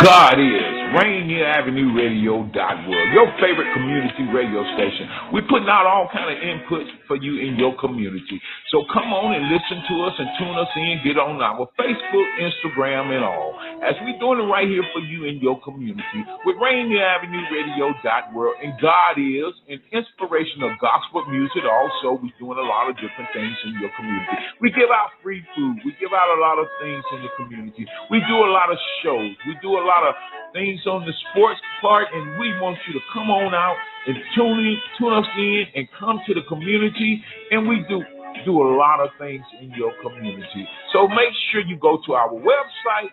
God is Rainier Avenue Radio World, your favorite community radio station. We're putting out all kind of input for you in your community. So come on and listen to us and tune us in. Get on our Facebook, Instagram, and all. As we're doing it right here for you in your community with Rainier Avenue Radio World. And God is an inspiration of gospel music. Also, we're doing a lot of different things in your community. We give out free food. We give out a lot of things in the community. We do a lot of shows. We do a lot of things on the sports part, and we want you to come on out and tune us in and come to the community, and we do a lot of things in your community. So make sure you go to our website,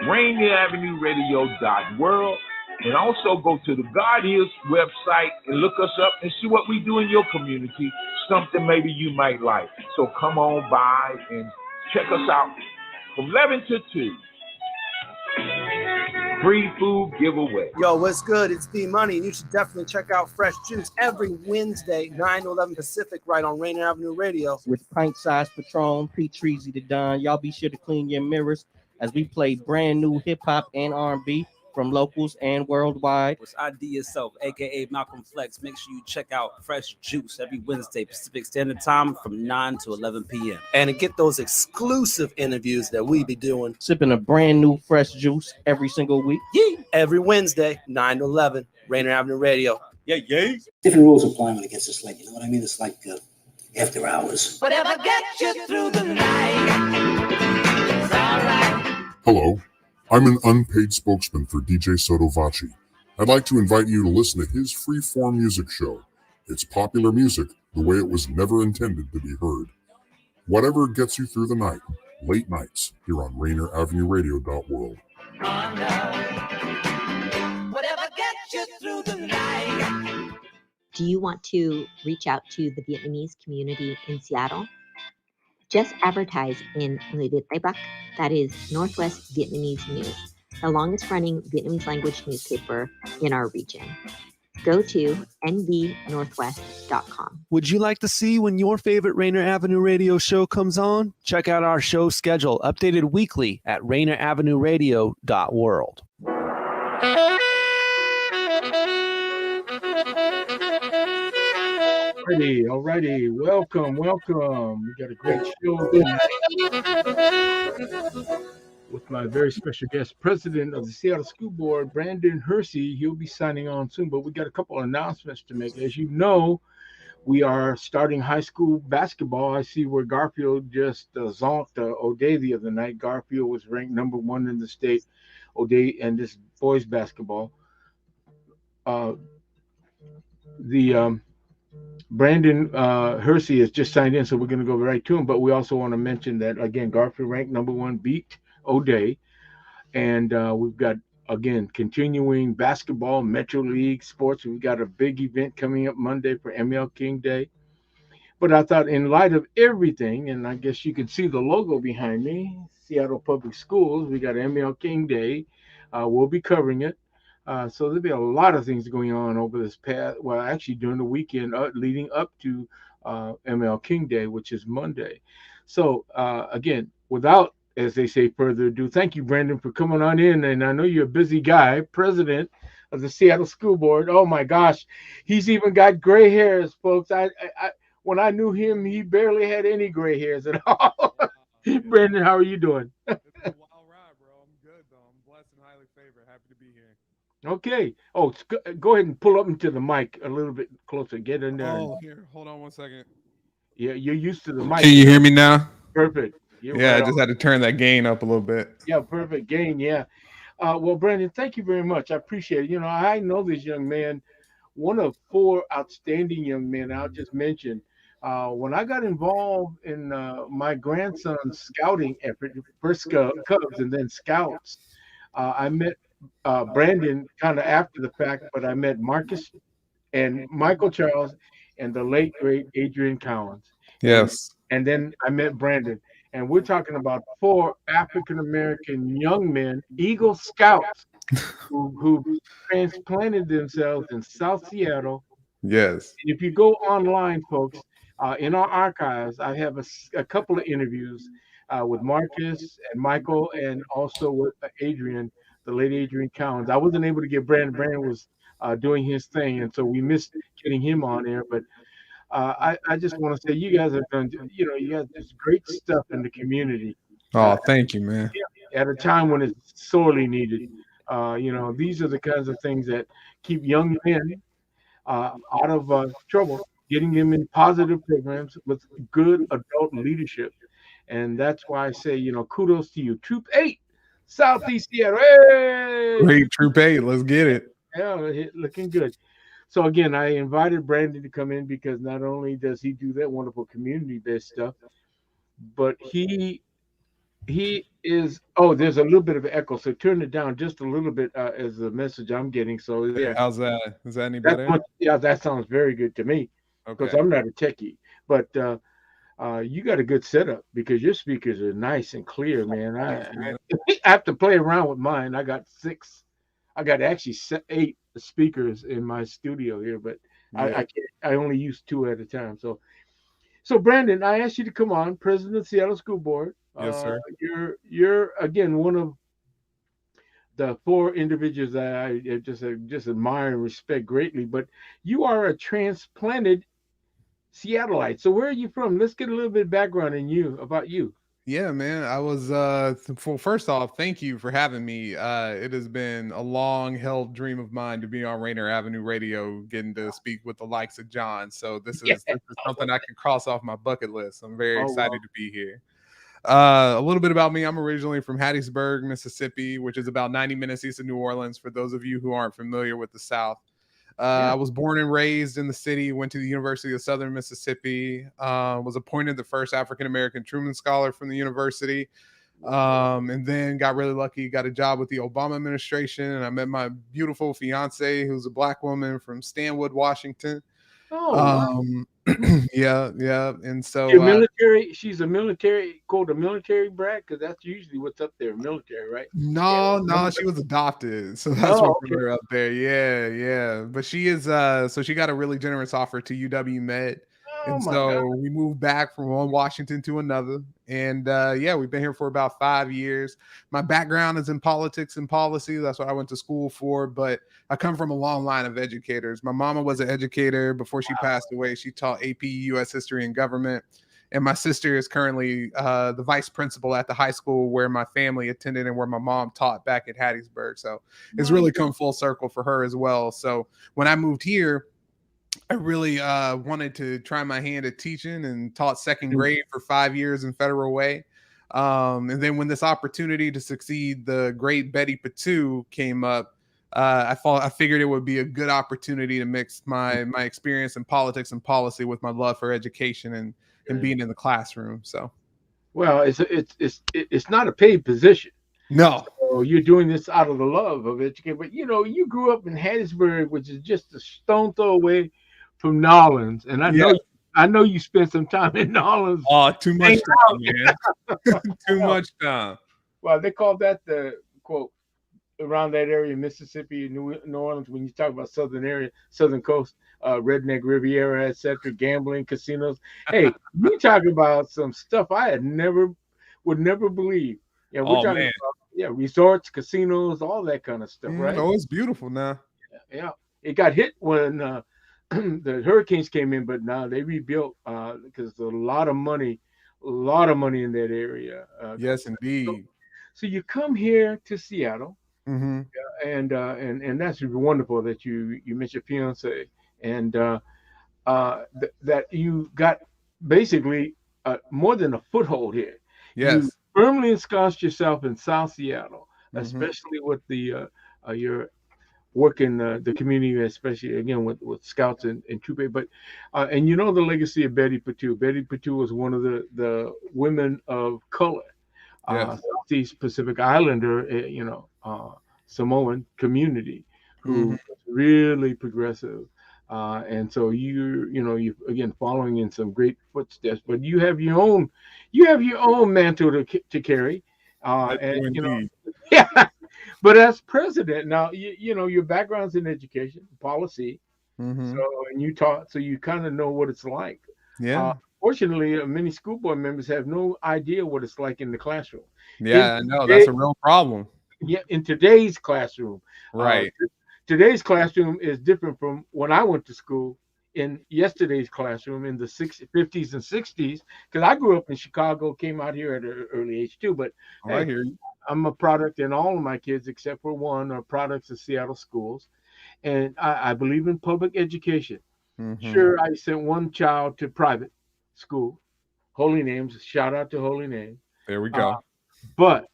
Rainier Avenue Radio World, and also go to the God Is website and look us up and see what we do in your community, something maybe you might like. So come on by and check us out from 11 to 2. Free food giveaway. Yo, what's good? It's D-Money, and you should definitely check out Fresh Juice every Wednesday, 9 to 11 Pacific, right on Rainier Avenue Radio. With pint-sized Patron, P-Treasy to Don. Y'all be sure to clean your mirrors as we play brand new hip-hop and R&B from locals and worldwide. It's ID Yourself, a.k.a. Malcolm Flex. Make sure you check out Fresh Juice every Wednesday, Pacific Standard Time from 9 to 11 p.m. And to get those exclusive interviews that we be doing. Sipping a brand new Fresh Juice every single week. Yeah. Every Wednesday, 9 to 11, Rainier Avenue Radio. Yeah. Different rules apply when it gets this late. You know what I mean? It's like after hours. Whatever gets you through the night, it's all right. Hello. I'm an unpaid spokesman for DJ Sotovaci. I'd like to invite you to listen to his free-form music show. It's popular music the way it was never intended to be heard. Whatever gets you through the night, late nights, here on Rainier Avenue Radio World. Whatever gets you through the night. Do you want to reach out to the Vietnamese community in Seattle? Just advertise in Người Việt Tây Bắc, that is Northwest Vietnamese News, the longest running Vietnamese language newspaper in our region. Go to nvnorthwest.com. Would you like to see when your favorite Rainier Avenue Radio show comes on? Check out our show schedule, updated weekly at rainieravenue.world. Alrighty. Welcome. We got a great show with my very special guest, President of the Seattle School Board, Brandon Hersey. He'll be signing on soon, but we got a couple of announcements to make. As you know, we are starting high school basketball. I see where Garfield just zonked O'Day the other night. Garfield was ranked number 1 in the state. O'Day and this boys basketball. Brandon Hersey has just signed in, so we're going to go right to him. But we also want to mention that, again, Garfield ranked number 1, beat O'Day. And we've got, again, continuing basketball, Metro League sports. We've got a big event coming up Monday for ML King Day. But I thought in light of everything, and I guess you can see the logo behind me, Seattle Public Schools, we got ML King Day. We'll be covering it. So there'll be a lot of things going on over this actually during the weekend leading up to ML King Day, which is Monday. So again, without, as they say, further ado, thank you, Brandon, for coming on in. And I know you're a busy guy, president of the Seattle School Board. Oh my gosh, he's even got gray hairs, folks. I when I knew him, he barely had any gray hairs at all. Brandon, how are you doing? It's a wild ride, bro. I'm good, though. I'm blessed and highly favored. Happy to be here. Okay. Oh, go ahead and pull up into the mic a little bit closer. Get in there. Oh, here. Hold on one second. Yeah, you're used to the mic. Can you hear me now? Perfect. I just had to turn that gain up a little bit. Yeah, perfect gain. Yeah. Well, Brandon, thank you very much. I appreciate it. You know, I know this young man, one of 4 outstanding young men I'll just mention. When I got involved in my grandson's scouting effort, first Cubs and then Scouts, I met Brandon kind of after the fact, but I met Marcus and Michael Charles and the late, great Adrian Cowens. Yes. And then I met Brandon. And we're talking about 4 African-American young men, Eagle Scouts, who transplanted themselves in South Seattle. Yes. And if you go online, folks, in our archives, I have a couple of interviews with Marcus and Michael and also with Adrian the late Adrian Collins. I wasn't able to get Brandon. Brandon was doing his thing, and so we missed getting him on air. But I just want to say you guys have done, you guys do great stuff in the community. Oh, thank you, man. At a time when it's sorely needed. These are the kinds of things that keep young men out of trouble, getting them in positive programs with good adult leadership. And that's why I say, kudos to you. Troop 8, Southeast Seattle. Hey! Great, Troop 8. Let's get it. Yeah, looking good. So, again, I invited Brandon to come in because not only does he do that wonderful community-based stuff, but he is – there's a little bit of an echo. So turn it down just a little bit as the message I'm getting. So, yeah. How's that? Is that any better? That sounds very good to me because I'm not a techie. But you got a good setup because your speakers are nice and clear, man. I have to play around with mine. I got actually 8 speakers in my studio here, but I only use 2 at a time. So Brandon, I asked you to come on, President of the Seattle School Board. Yes, sir. You're again one of the 4 individuals that I just admire and respect greatly. But you are a transplanted Seattleite. So where are you from? Let's get a little bit of background about you. Yeah, man. I was first off, thank you for having me. It has been a long-held dream of mine to be on Rainier Avenue Radio, getting to speak with the likes of John. So this is something I can cross off my bucket list. I'm very excited to be here. A little bit about me. I'm originally from Hattiesburg, Mississippi, which is about 90 minutes east of New Orleans, for those of you who aren't familiar with the South. I was born and raised in the city, went to the University of Southern Mississippi, was appointed the first African-American Truman Scholar from the university, and then got really lucky, got a job with the Obama administration, and I met my beautiful fiance, who's a Black woman from Stanwood, Washington. Wow. Yeah. And so she's a military brat, because that's usually what's up there, military, right? No, she was adopted. So that's what we were up there. Yeah. But she is so she got a really generous offer to UW Med. And so we moved back from one Washington to another. And we've been here for about 5 years. My background is in politics and policy. That's what I went to school for. But I come from a long line of educators. My mama was an educator. Before she passed away, she taught AP U.S. History and Government. And my sister is currently the vice principal at the high school where my family attended and where my mom taught back at Hattiesburg. So it's really come full circle for her as well. So when I moved here, I really wanted to try my hand at teaching and taught second grade for 5 years in Federal Way. And then when this opportunity to succeed the great Betty Patu came up, I figured it would be a good opportunity to mix my experience in politics and policy with my love for education and being in the classroom. So, well, it's not a paid position. No. So you're doing this out of the love of education. But you grew up in Hattiesburg, which is just a stone throw away from Nolens, and I know you spent some time in Nolens. Oh, too much time, man. Too much time. Well, they call that the quote around that area, Mississippi, New Orleans. When you talk about southern coast, redneck Riviera, etc., gambling, casinos. Hey, you talk about some stuff I would never believe. Yeah, we're talking about resorts, casinos, all that kind of stuff, right? Oh, it's beautiful now. Yeah, it got hit when the hurricanes came in, but now they rebuilt because there's a lot of money in that area. Yes, indeed. So you come here to Seattle, and that's wonderful that you mentioned fiance, and that you got basically more than a foothold here. Yes. You firmly ensconced yourself in South Seattle, especially with the your work in the community, especially again with Scouts and Troop 8. But and the legacy of Betty Patu. Betty Patu was one of the women of color, Southeast Pacific Islander, Samoan community who was really progressive. And so you again following in some great footsteps, but you have your own mantle to carry, and But as president now, your background's in education policy, so and you taught, so you kind of know what it's like. Yeah. Fortunately, many school board members have no idea what it's like in the classroom. Yeah, I know that's a real problem. Yeah, in today's classroom. Right. Today's classroom is different from when I went to school in yesterday's classroom in the 50s and 60s, because I grew up in Chicago, came out here at an early age too. But I hear you. I'm a product, and all of my kids, except for one, are products of Seattle schools. And I believe in public education. Mm-hmm. Sure, I sent one child to private school, Holy Names. Shout out to Holy Name. There we go. But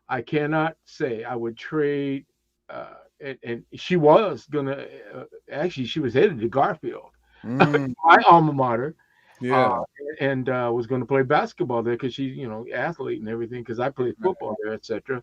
I cannot say I would trade. And she was gonna actually, she was headed to Garfield, my alma mater. Yeah. And was going to play basketball there because she's, athlete and everything. Because I played football there, etc.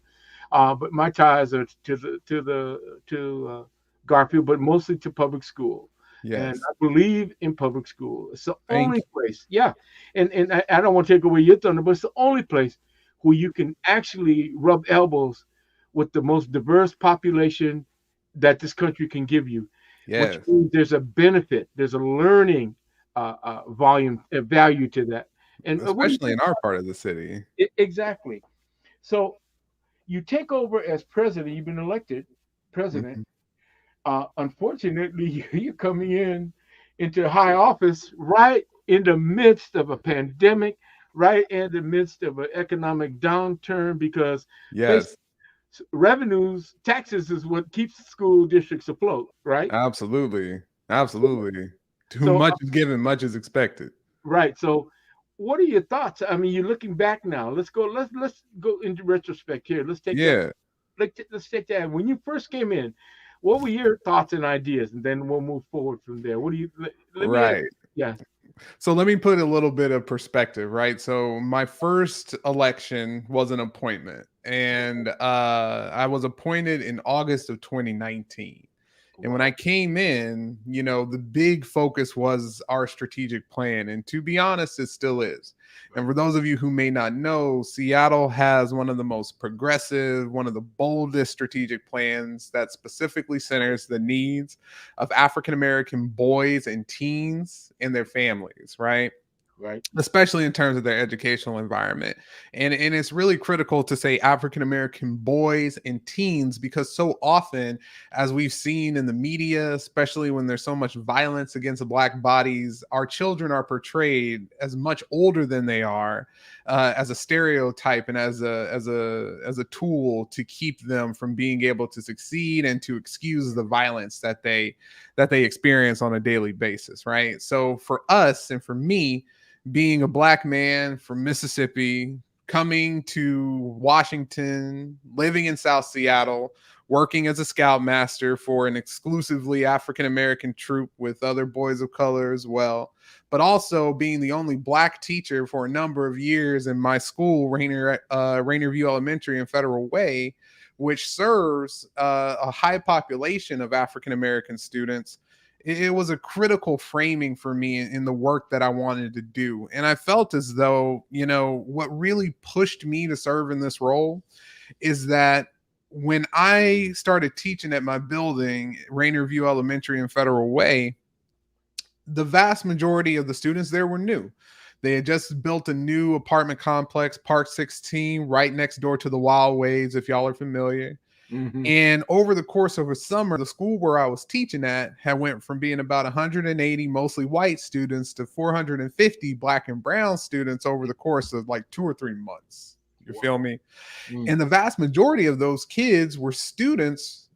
But my ties are to Garfield, but mostly to public school. Yes. And I believe in public school. It's the only place. Yeah. And I don't want to take away your thunder, but it's the only place where you can actually rub elbows with the most diverse population that this country can give you. Yes. Which means there's a benefit, there's a learning value to that. And especially in our part of the city. Exactly. So you take over as president, you've been elected president. Unfortunately, you're coming into high office right in the midst of a pandemic, right in the midst of an economic downturn, because revenues, taxes is what keeps school districts afloat, right? Absolutely. Too much is given, much is expected. Right. So what are your thoughts? I mean, you're looking back now. Let's go into retrospect here. Let's take that. When you first came in, what were your thoughts and ideas? And then we'll move forward from there. What do you So let me put a little bit of perspective, right? So my first election was an appointment, and I was appointed in August of 2019. And when I came in, the big focus was our strategic plan. And to be honest, it still is. And for those of you who may not know, Seattle has one of the most progressive, one of the boldest strategic plans that specifically centers the needs of African-American boys and teens and their families, right? Right. Especially in terms of their educational environment. And it's really critical to say African-American boys and teens, because so often, as we've seen in the media, especially when there's so much violence against Black bodies, our children are portrayed as much older than they are, as a stereotype and as a tool to keep them from being able to succeed and to excuse the violence that they experience on a daily basis, right? So for us, and for me, being a Black man from Mississippi, coming to Washington, living in South Seattle, working as a scoutmaster for an exclusively African-American troop with other boys of color as well, but also being the only Black teacher for a number of years in my school, Rainier View Elementary and Federal Way, which serves a high population of African-American students. It was a critical framing for me in the work that I wanted to do. And I felt as though, what really pushed me to serve in this role is that when I started teaching at my building, Rainier View Elementary and Federal Way, the vast majority of the students there were new. They had just built a new apartment complex, Park 16, right next door to the Wild Waves, if y'all are familiar. Mm-hmm. And over the course of a summer, the school where I was teaching at had went from being about 180 mostly white students to 450 Black and brown students over the course of like 2 or 3 months. You feel me? And the vast majority of those kids were students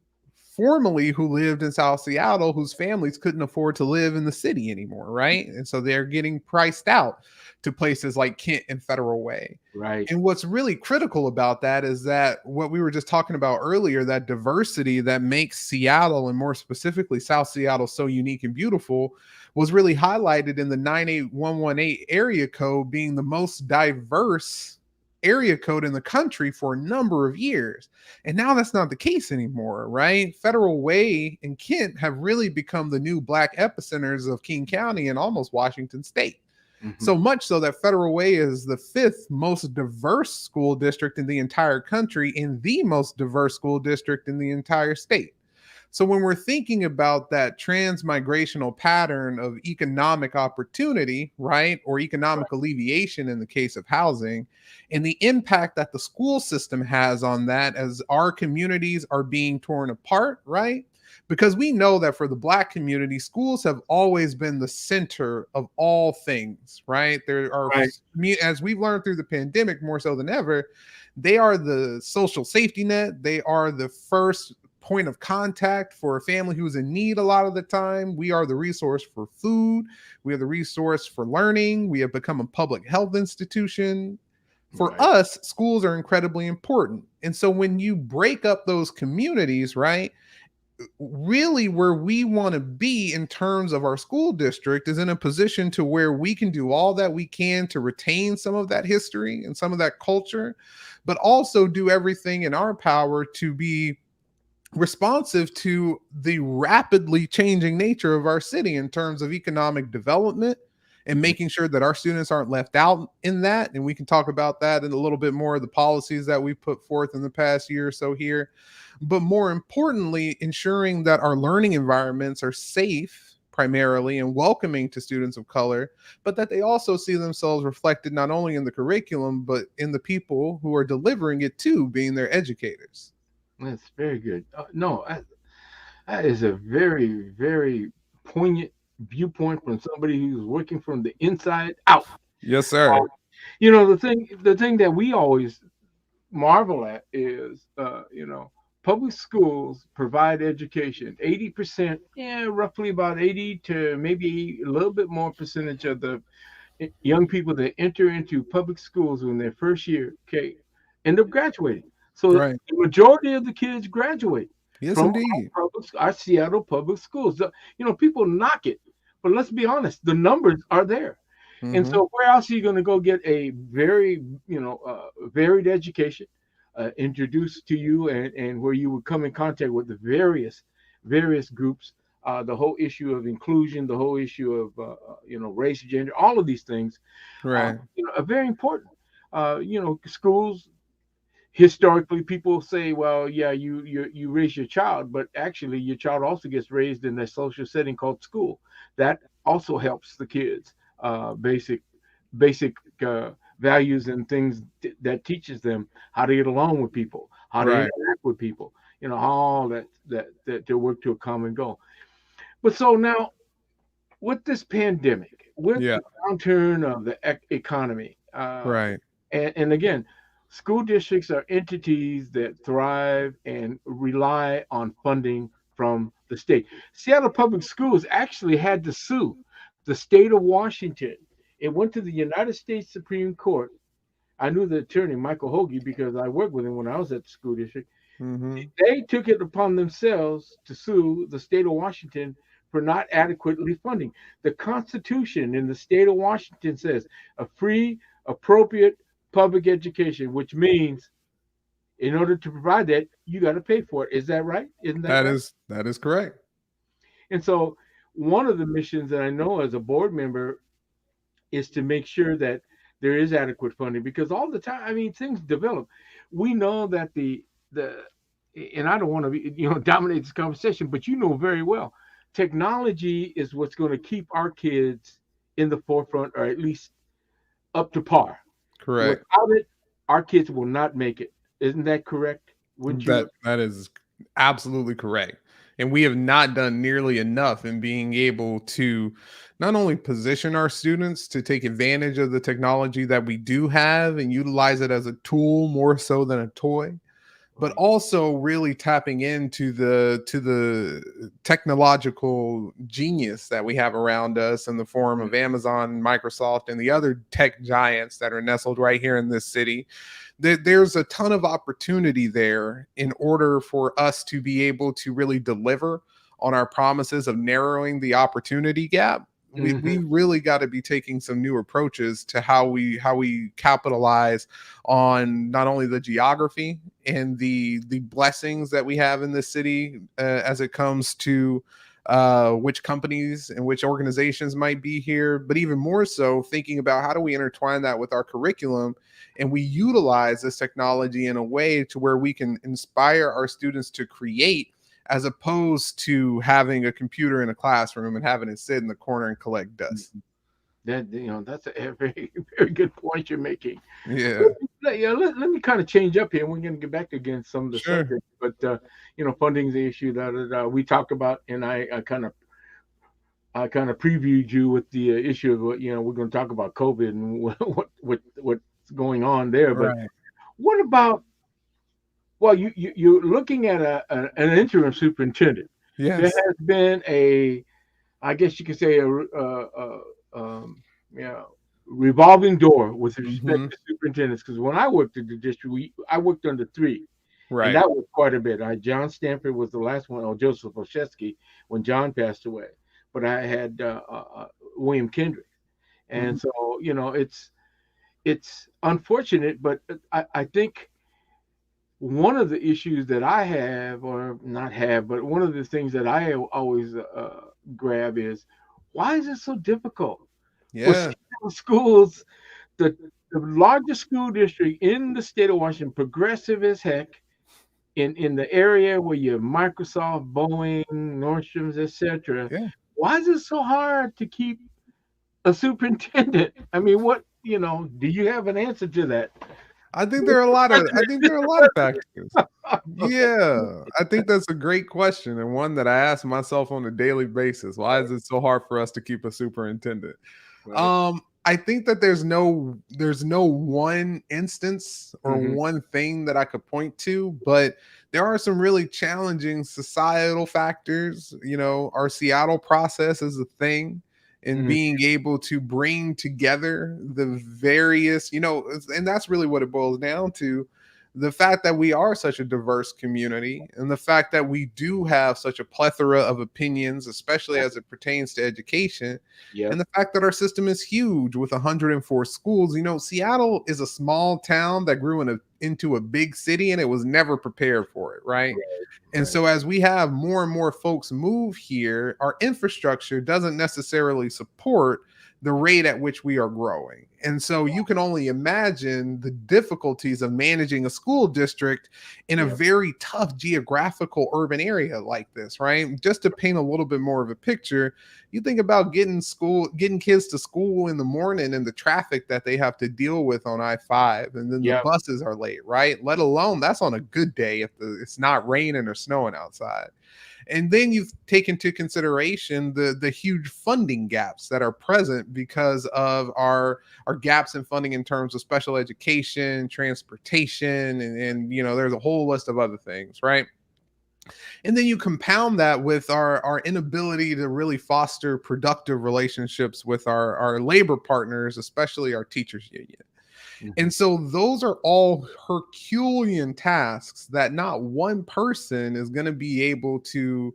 formerly who lived in South Seattle, whose families couldn't afford to live in the city anymore, right? And so they're getting priced out to places like Kent and Federal Way. Right. And what's really critical about that is that what we were just talking about earlier, that diversity that makes Seattle, and more specifically South Seattle, so unique and beautiful, was really highlighted in the 98118 area code being the most diverse area code in the country for a number of years. And now that's not the case anymore, right? Federal Way and Kent have really become the new Black epicenters of King County and almost Washington State. So much so that Federal Way is the 5th most diverse school district in the entire country and the most diverse school district in the entire state. So when we're thinking about that transmigrational pattern of economic opportunity, right, or economic alleviation in the case of housing, and the impact that the school system has on that as our communities are being torn apart, right? Because we know that for the Black community, schools have always been the center of all things, right? There are, as we've learned through the pandemic more so than ever, they are the social safety net. They are the first point of contact for a family who's in need a lot of the time. We are the resource for food. We are the resource for learning. We have become a public health institution. For us, schools are incredibly important. And so when you break up those communities, right, really where we want to be in terms of our school district is in a position to where we can do all that we can to retain some of that history and some of that culture, but also do everything in our power to be responsive to the rapidly changing nature of our city in terms of economic development and making sure that our students aren't left out in that. And we can talk about that in a little bit more of the policies that we put forth in the past year or so here. But more importantly, ensuring that our learning environments are safe primarily and welcoming to students of color, but that they also see themselves reflected not only in the curriculum, but in the people who are delivering it too, being their educators. That's very good. That is a very, very poignant viewpoint from somebody who's working from the inside out. Yes, sir. You know, the thing that we always marvel at is, public schools provide education. 80%, roughly about 80 to maybe a little bit more percentage of the young people that enter into public schools in their first year, end up graduating. So the majority of the kids graduate from our Seattle public schools. People knock it, but let's be honest, the numbers are there. Mm-hmm. And so where else are you going to go get a very, varied education introduced to you and where you would come in contact with the various groups, the whole issue of inclusion, the whole issue of, race, gender, all of these things are very important. Schools, historically, people say, well, yeah, you raise your child, but actually your child also gets raised in a social setting called school. That also helps the kids basic values and things that teaches them how to get along with people, how to interact with people, all that to work to a common goal. But so now with this pandemic, with the downturn of the economy, and again, school districts are entities that thrive and rely on funding from the state. Seattle Public Schools actually had to sue the state of Washington. It went to the United States Supreme Court. I knew the attorney, Michael Hoagie, because I worked with him when I was at the school district. Mm-hmm. They took it upon themselves to sue the state of Washington for not adequately funding. The Constitution in the state of Washington says a free, appropriate public education, which means in order to provide that, you got to pay for it. Is that right? Isn't that right? That is correct. And so one of the missions that I know as a board member is to make sure that there is adequate funding, because all the time, things develop. We know that and I don't want to be, dominate this conversation, but you know very well, technology is what's going to keep our kids in the forefront, or at least up to par. Correct. Without it, our kids will not make it. Isn't that correct? That is absolutely correct. And we have not done nearly enough in being able to not only position our students to take advantage of the technology that we do have and utilize it as a tool more so than a toy, but also really tapping into the technological genius that we have around us in the form of Amazon, Microsoft, and the other tech giants that are nestled right here in this city. There's a ton of opportunity there in order for us to be able to really deliver on our promises of narrowing the opportunity gap. We really got to be taking some new approaches to how we capitalize on not only the geography and the blessings that we have in this city as it comes to which companies and which organizations might be here, but even more so thinking about how do we intertwine that with our curriculum, and we utilize this technology in a way to where we can inspire our students to create as opposed to having a computer in a classroom and having it sit in the corner and collect dust. That, that's a very, very good point you're making. Yeah. Let me kind of change up here. We're going to get back again some of the Sure. subjects, but funding's the issue that we talked about, and I kind of previewed you with the issue of what we're going to talk about COVID and what's going on there. But Right. what about? Well, you're looking at an interim superintendent. Yes. There has been I guess you could say revolving door with respect to superintendents. Because when I worked at the district, I worked under 3. Right. And that was quite a bit. John Stanford was the last one, or Joseph Olszewski, when John passed away. But I had William Kendrick. And so, it's unfortunate, but I think one of the issues that I have, or not have, but one of the things that I always grab is, why is it so difficult? Yeah. For schools, the largest school district in the state of Washington, progressive as heck, in the area where you have Microsoft, Boeing, Nordstrom's, etc. Yeah. Why is it so hard to keep a superintendent? I mean, do you have an answer to that? I think there are a lot of factors. Yeah, I think that's a great question, and one that I ask myself on a daily basis. Why is it so hard for us to keep a superintendent? Right. I think that there's no one instance or one thing that I could point to, but there are some really challenging societal factors. Our Seattle process is a thing. And being able to bring together the various, and that's really what it boils down to. The fact that we are such a diverse community, and the fact that we do have such a plethora of opinions, especially as it pertains to education, and the fact that our system is huge with 104 schools. Seattle is a small town that grew into a big city, and it was never prepared for it, right? And so as we have more and more folks move here, our infrastructure doesn't necessarily support the rate at which we are growing. And so you can only imagine the difficulties of managing a school district in a very tough geographical urban area like this, right? Just to paint a little bit more of a picture, you think about getting kids to school in the morning and the traffic that they have to deal with on I-5, and then the buses are late, right? Let alone that's on a good day if it's not raining or snowing outside. And then you take into consideration the huge funding gaps that are present because of our gaps in funding in terms of special education, transportation, and there's a whole list of other things, right? And then you compound that with our inability to really foster productive relationships with our labor partners, especially our teachers union. And so those are all Herculean tasks that not one person is going to be able to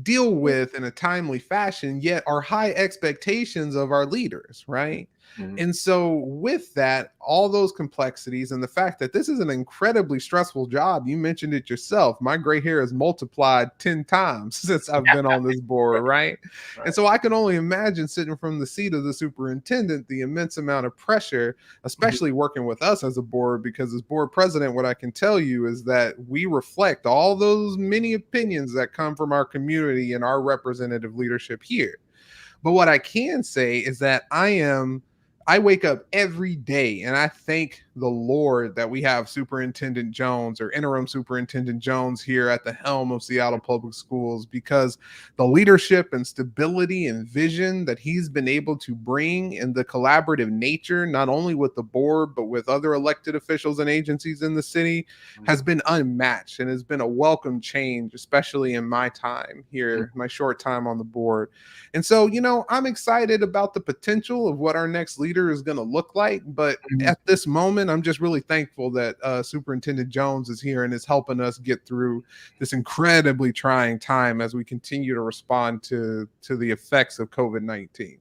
deal with in a timely fashion, yet are high expectations of our leaders, right? And so with that, all those complexities and the fact that this is an incredibly stressful job, you mentioned it yourself, my gray hair has multiplied 10 times since I've been on this board, right? And so I can only imagine sitting from the seat of the superintendent, the immense amount of pressure, especially working with us as a board, because as board president, what I can tell you is that we reflect all those many opinions that come from our community and our representative leadership here. But what I can say is that I wake up every day and I thank the Lord that we have Superintendent Jones, or Interim Superintendent Jones, here at the helm of Seattle Public Schools, because the leadership and stability and vision that he's been able to bring, and the collaborative nature, not only with the board, but with other elected officials and agencies in the city, has been unmatched and has been a welcome change, especially in my time here, my short time on the board. And so, I'm excited about the potential of what our next leader is going to look like. But at this moment, I'm just really thankful that Superintendent Jones is here and is helping us get through this incredibly trying time as we continue to respond to the effects of COVID-19.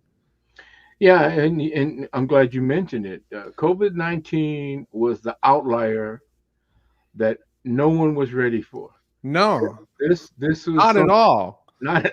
Yeah, and I'm glad you mentioned it. COVID-19 was the outlier that no one was ready for. No, this was not at all.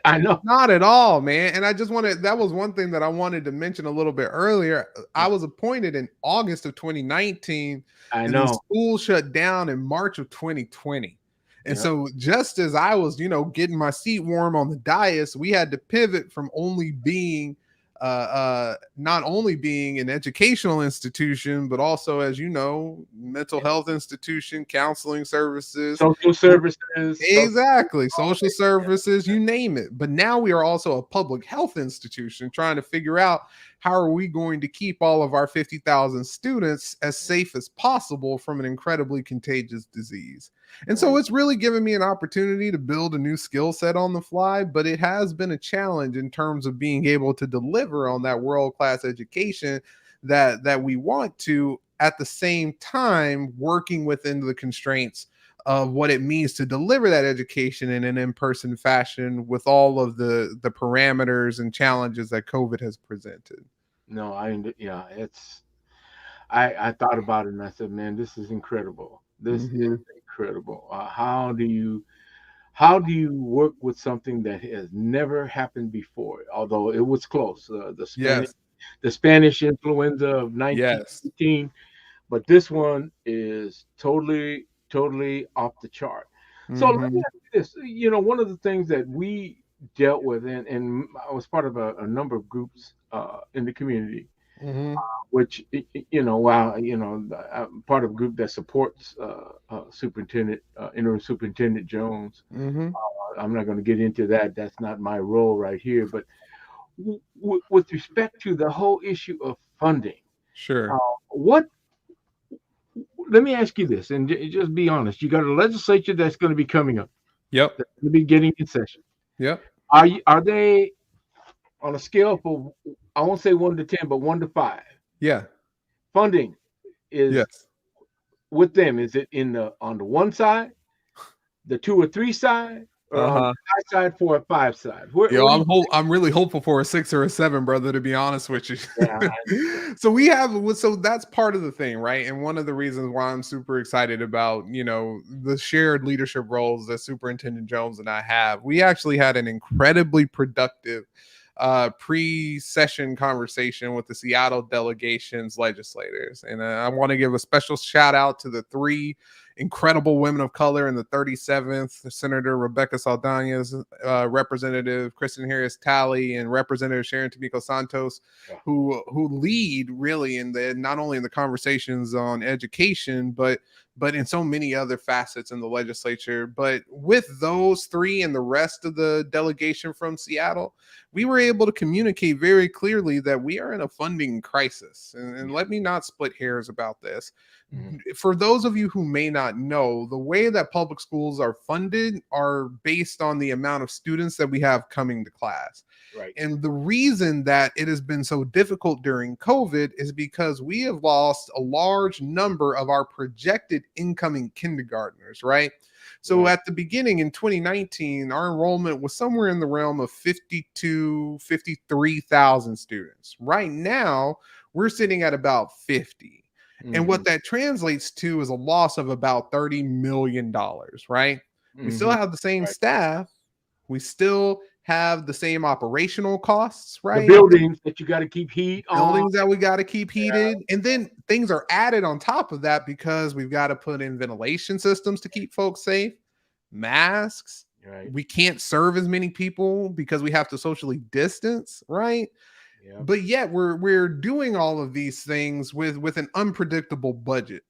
I know. Not at all, man. And I just that was one thing that I wanted to mention a little bit earlier. I was appointed in August of 2019. I and know. the school shut down in March of 2020. And so just as I was, getting my seat warm on the dais, we had to pivot from only being not only being an educational institution, but also, as you know, mental health institution, counseling services, social services, exactly, social services, you name it. But now we are also a public health institution trying to figure out how are we going to keep all of our 50,000 students as safe as possible from an incredibly contagious disease. And so it's really given me an opportunity to build a new skill set on the fly, but it has been a challenge in terms of being able to deliver on that world-class education that we want to, at the same time working within the constraints of what it means to deliver that education in an in-person fashion with all of the parameters and challenges that COVID has presented. No, I thought about it and I said, man, this is incredible. This is incredible. How do you work with something that has never happened before? Although it was close, the Spanish influenza of 1918, but this one is totally off the chart. So let me ask you this: one of the things that we dealt with, and I was part of a number of groups in the community. Which I'm part of a group that supports interim superintendent Jones. I'm not going to get into that. That's not my role right here. But with respect to the whole issue of funding, let me ask you this, and just be honest. You got a legislature that's going to be coming up. Yep. That's going to be getting in session. Yep. Are they on a scale of, I won't say 1 to 10, but 1 to 5? Yeah. Funding is with them. Is it on the 1 side, the 2 or 3 side, or on the 5 side, 4 or 5 side? I'm really hopeful for a 6 or a 7, brother, to be honest with you. So that's part of the thing, right? And one of the reasons why I'm super excited about, the shared leadership roles that Superintendent Jones and I have. We actually had an incredibly productive pre-session conversation with the Seattle delegation's legislators. And I want to give a special shout out to the 3 incredible women of color in the 37th, Senator Rebecca Saldana's, Representative Kristen Harris-Talley, and Representative Sharon Tomiko Santos, who lead really in not only in the conversations on education, but in so many other facets in the legislature. But with those 3 and the rest of the delegation from Seattle, we were able to communicate very clearly that we are in a funding crisis. And let me not split hairs about this. For those of you who may not know, the way that public schools are funded are based on the amount of students that we have coming to class. Right. And the reason that it has been so difficult during COVID is because we have lost a large number of our projected incoming kindergartners, right? So at the beginning in 2019, our enrollment was somewhere in the realm of 53,000 students. Right now, we're sitting at about 50. And what that translates to is a loss of about $30 million, right? We still have the same staff. We still have the same operational costs, right? The buildings that you got to keep heat on. Buildings that we got to keep heated. And then things are added on top of that because we've got to put in ventilation systems to keep folks safe, masks. Right. We can't serve as many people because we have to socially distance, right? Yeah. But yet we're doing all of these things with an unpredictable budget.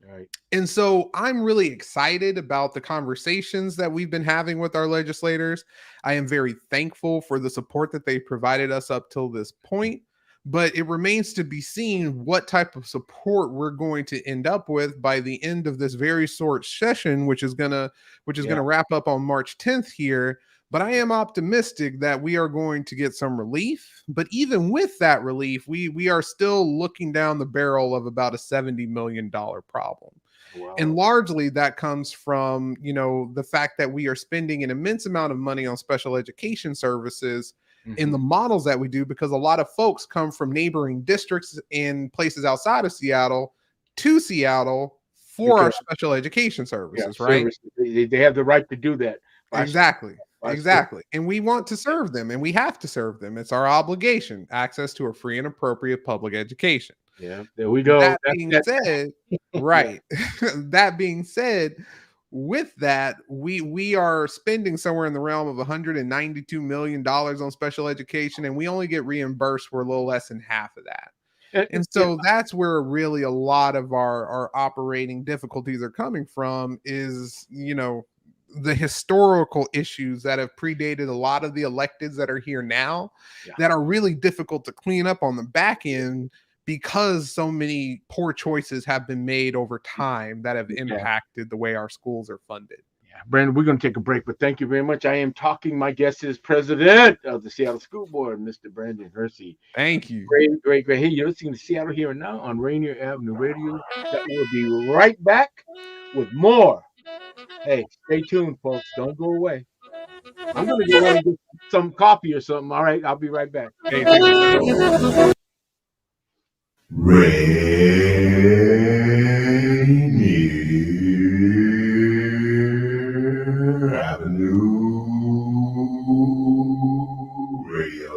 Right. And so I'm really excited about the conversations that we've been having with our legislators. I am very thankful for the support that they provided us up till this point, but it remains to be seen what type of support we're going to end up with by the end of this very short session, which is gonna wrap up on March 10th here. But I am optimistic that we are going to get some relief. But even with that relief, we are still looking down the barrel of about a $70 million problem. Wow. And largely that comes from, the fact that we are spending an immense amount of money on special education services in the models that we do, because a lot of folks come from neighboring districts in places outside of Seattle to Seattle for our special education services, right? They have the right to do that. Exactly. Exactly. And we want to serve them, and we have to serve them. It's our obligation, access to a free and appropriate public education. Yeah, there we go. That being said, right. That being said, with that, we are spending somewhere in the realm of $192 million on special education, and we only get reimbursed for a little less than half of that. And so that's where really a lot of our operating difficulties are coming from is, the historical issues that have predated a lot of the electeds that are here now that are really difficult to clean up on the back end because so many poor choices have been made over time that have impacted the way our schools are funded. Yeah, Brandon, we're going to take a break, but thank you very much. I am talking. My guest is President of the Seattle School Board, Mr. Brandon Hersey. Thank you. Great. Hey, you're listening to Seattle Here and Now on Rainier Avenue Radio. We'll be right back with more. Hey, stay tuned, folks. Don't go away. I'm going to go and get some coffee or something. All right, I'll be right back. Hey, Rainier Avenue Radio.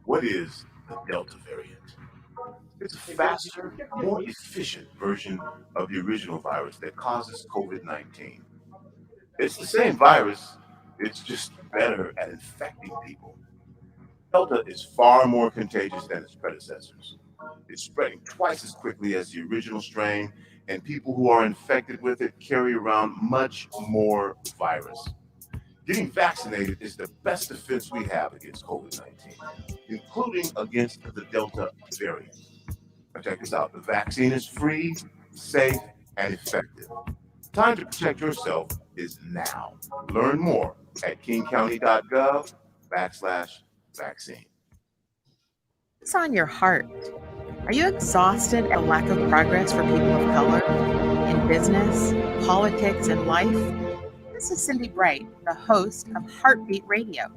What is the Delta variant? It's a faster, more efficient version of the original virus that causes COVID-19. It's the same virus, it's just better at infecting people. Delta is far more contagious than its predecessors. It's spreading twice as quickly as the original strain, and people who are infected with it carry around much more virus. Getting vaccinated is the best defense we have against COVID-19, including against the Delta variant. Now check this out. The vaccine is free, safe, and effective. Time to protect yourself is now. Learn more at kingcounty.gov/vaccine. What's on your heart? Are you exhausted at lack of progress for people of color in business, politics, and life? This is Cindy Bright, the host of Heartbeat Radio.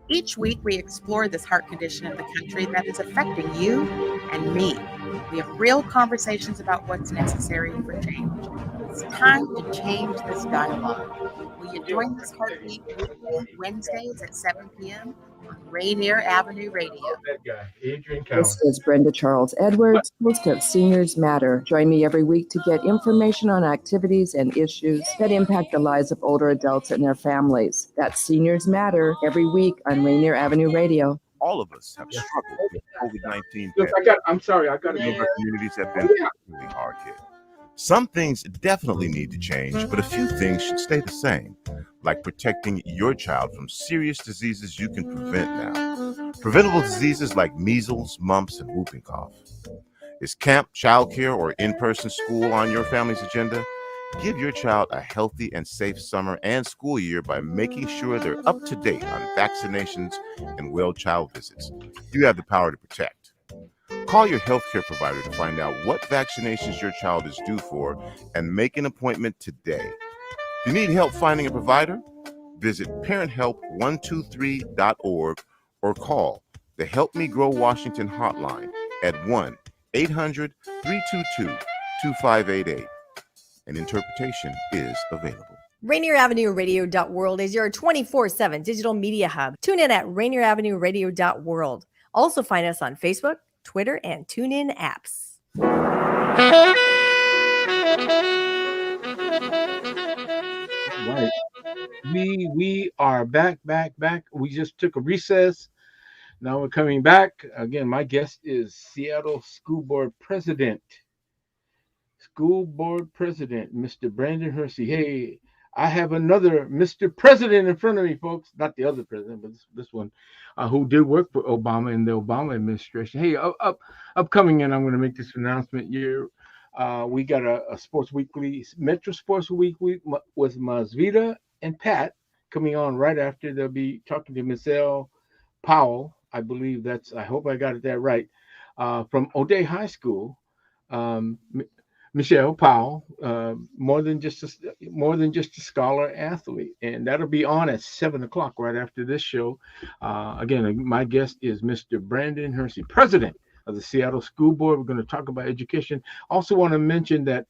Each week, we explore this heart condition in the country that is affecting you and me. We have real conversations about what's necessary for change. It's time to change this dialogue. Will you join this Heartbeat weekly Wednesdays at 7 p.m. on Rainier Avenue Radio? This is Brenda Charles Edwards, host of Seniors Matter. Join me every week to get information on activities and issues that impact the lives of older adults and their families. That's Seniors Matter every week on Rainier Avenue Radio. All of us have struggled with COVID-19. Look, I'm sorry. I got to Number of communities have been really hard hit. Some things definitely need to change, but a few things should stay the same, like protecting your child from serious diseases you can prevent now. Preventable diseases like measles, mumps, and whooping cough. Is camp, childcare, or in-person school on your family's agenda? Give your child a healthy and safe summer and school year by making sure they're up to date on vaccinations and well child visits. You have the power to protect. Call your healthcare provider to find out what vaccinations your child is due for and make an appointment today. If you need help finding a provider, visit parenthelp123.org or call the Help Me Grow Washington hotline at 1-800-322-2588. An interpretation is available. Rainier Avenue Radio.world is your 24/7 digital media hub. Tune in at Rainier Avenue Radio.world. Also find us on Facebook, Twitter, and TuneIn apps. Right. We are back. We just took a recess. Now we're coming back. Again, my guest is Seattle School Board President, Mr. Brandon Hersey. Hey, I have another Mr. President in front of me, folks. Not the other president, but this one, who did work for Obama in the Obama administration. Hey, upcoming, and I'm going to make this announcement here. We got a Sports Weekly, Metro Sports Weekly with Masvita and Pat coming on right after. They'll be talking to Michelle Powell. I believe I hope I got that right. From O'Day High School. Michelle Powell, more than just a scholar athlete, and that'll be on at 7:00 right after this show. Again, my guest is Mr. Brandon Hersey, President of the Seattle School Board. We're going to talk about education. Also want to mention that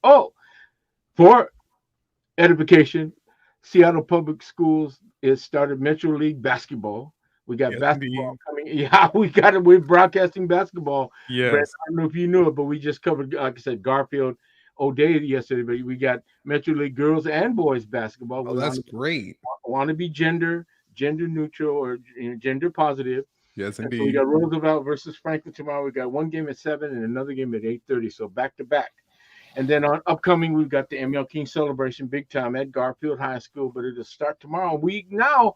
for edification, Seattle Public Schools has started Metro League basketball. We got Yes, basketball indeed. coming. Yeah, we got it. We're broadcasting basketball. Brett, Yes. I don't know if you knew it, but we just covered, like I said, Garfield O'Day yesterday. But we got Metro League girls and boys basketball. Oh, We that's great. want to be gender neutral or gender positive. Yes, And so we indeed. got Roosevelt versus Franklin tomorrow. We got one game at 7 and another game at 8:30. So back to back. And then on upcoming, we've got the ML King celebration big time at Garfield High School, but it'll start tomorrow. We now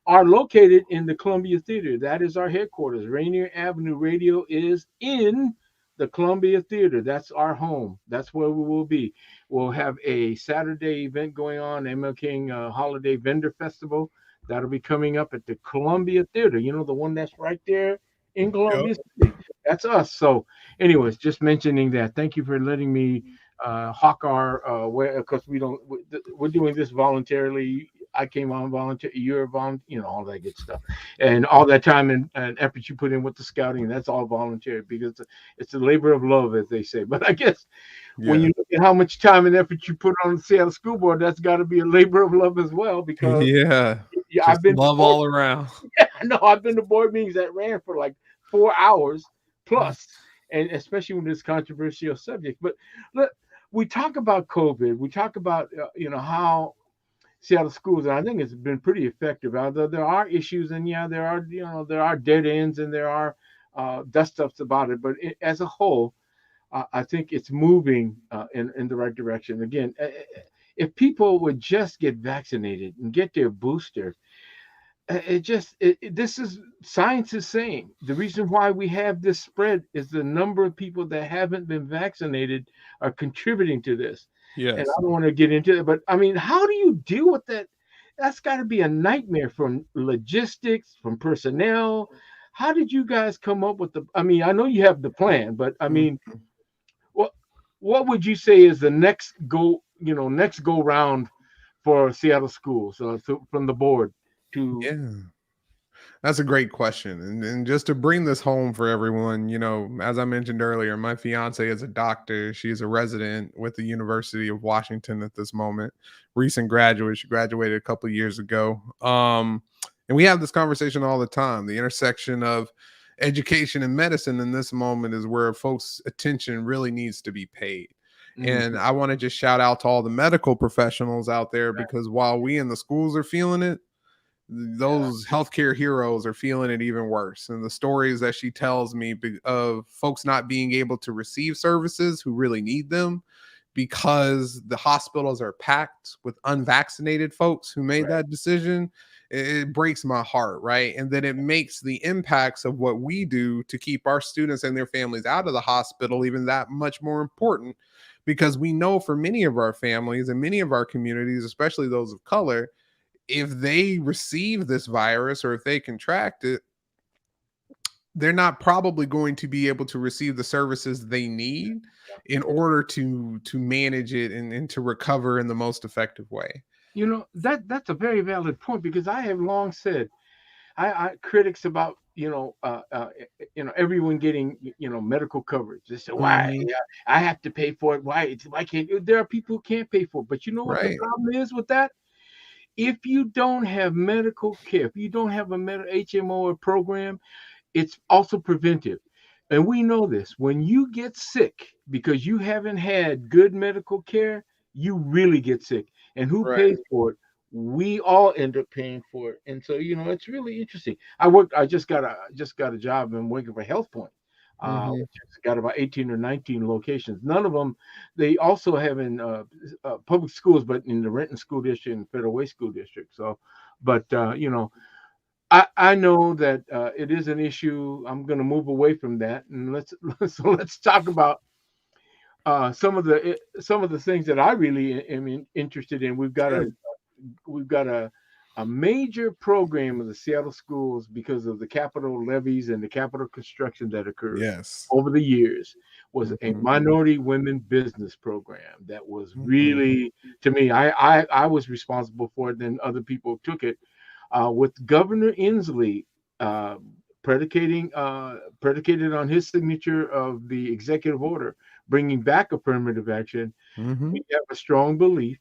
are located in the Columbia Theater. That is our headquarters. Rainier Avenue Radio is in the Columbia Theater. That's our home. That's where we will be. We'll have a Saturday event going on, ML King Holiday Vendor Festival. That'll be coming up at the Columbia Theater. You know, the one that's right there in Columbia City. That's us. So anyways, just mentioning that. Thank you for letting me hawk our because we're doing this voluntarily. I came on volunteer, you're volunteer, all that good stuff, and all that time and effort you put in with the scouting, that's all voluntary because it's a labor of love, as they say. But I guess when you look at how much time and effort you put on the Seattle School Board, that's got to be a labor of love as well. Because I've been love all around. Yeah, no, I've been to board meetings that ran for like 4 hours plus, and especially with this controversial subject. But look, we talk about COVID. We talk about how Seattle schools, and I think it's been pretty effective. Although there are issues, and there are dead ends, and there are dust ups about it. But as a whole, I think it's moving in the right direction. Again, if people would just get vaccinated and get their booster, this is science is saying the reason why we have this spread is the number of people that haven't been vaccinated are contributing to this. Yes. And I don't want to get into it, but I mean, how do you deal with that? That's got to be a nightmare from logistics, from personnel. How did you guys come up with I mean, I know you have the plan, but I mean, what would you say is the next go round for Seattle schools from the board to? Yeah. That's a great question. And just to bring this home for everyone, as I mentioned earlier, my fiance is a doctor. She's a resident with the University of Washington at this moment. Recent graduate. She graduated a couple of years ago. And we have this conversation all the time. The intersection of education and medicine in this moment is where folks' attention really needs to be paid. Mm-hmm. And I want to just shout out to all the medical professionals out there, because while we in the schools are feeling it, those healthcare heroes are feeling it even worse. And the stories that she tells me of folks not being able to receive services who really need them because the hospitals are packed with unvaccinated folks who made that decision, it breaks my heart, right? And then it makes the impacts of what we do to keep our students and their families out of the hospital even that much more important, because we know for many of our families and many of our communities, especially those of color, if they receive this virus or if they contract it, they're not probably going to be able to receive the services they need in order to manage it and to recover in the most effective way. That's a very valid point, because I have long said, I critics about everyone getting medical coverage. They say, why? I have to pay for it. Why can't? There are people who can't pay for it. But you know what the problem is with that? If you don't have medical care, if you don't have a HMO program, it's also preventive. And we know this. When you get sick because you haven't had good medical care, you really get sick. And who pays for it? We all end up paying for it. And so, it's really interesting. I just got a job and working for HealthPoint. It's got about 18 or 19 locations. None of them, they also have in public schools, but in the Renton School District and Federal Way School District. So, but I know that it is an issue. I'm going to move away from that, and let's talk about some of the things that I really am interested in. We've got a major program of the Seattle schools because of the capital levies and the capital construction that occurred over the years, was a minority women business program that was really, to me, I was responsible for it, then other people took it, with Governor Inslee predicated on his signature of the executive order bringing back affirmative action. We have a strong belief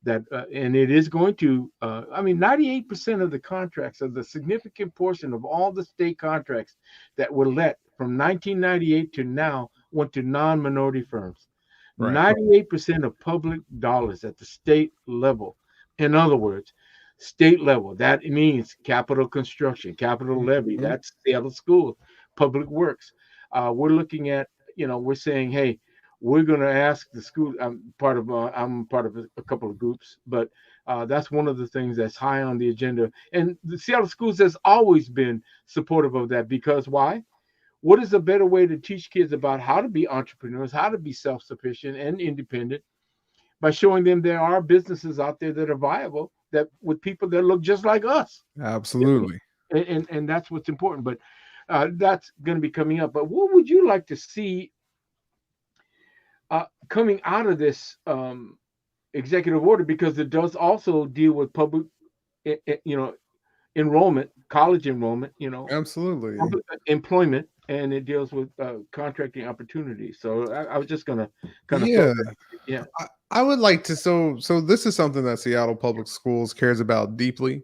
that, and it is going to, 98% of the contracts, of the significant portion of all the state contracts that were let from 1998 to now went to non-minority firms. Right. 98% of public dollars at the state level. In other words, state level, that means capital construction, capital levy, that's Seattle School, public works. We're looking at, we're saying, hey, we're going to ask the school. I'm part of a couple of groups, but that's one of the things that's high on the agenda. And the Seattle Schools has always been supportive of that, because why? What is a better way to teach kids about how to be entrepreneurs, how to be self-sufficient and independent, by showing them there are businesses out there that are viable, that with people that look just like us. Absolutely. And that's what's important. But that's going to be coming up. But what would you like to see coming out of this executive order? Because it does also deal with public, enrollment, college enrollment, Absolutely. public employment, and it deals with contracting opportunities. So I was just going to kind of I would like to. So this is something that Seattle Public Schools cares about deeply.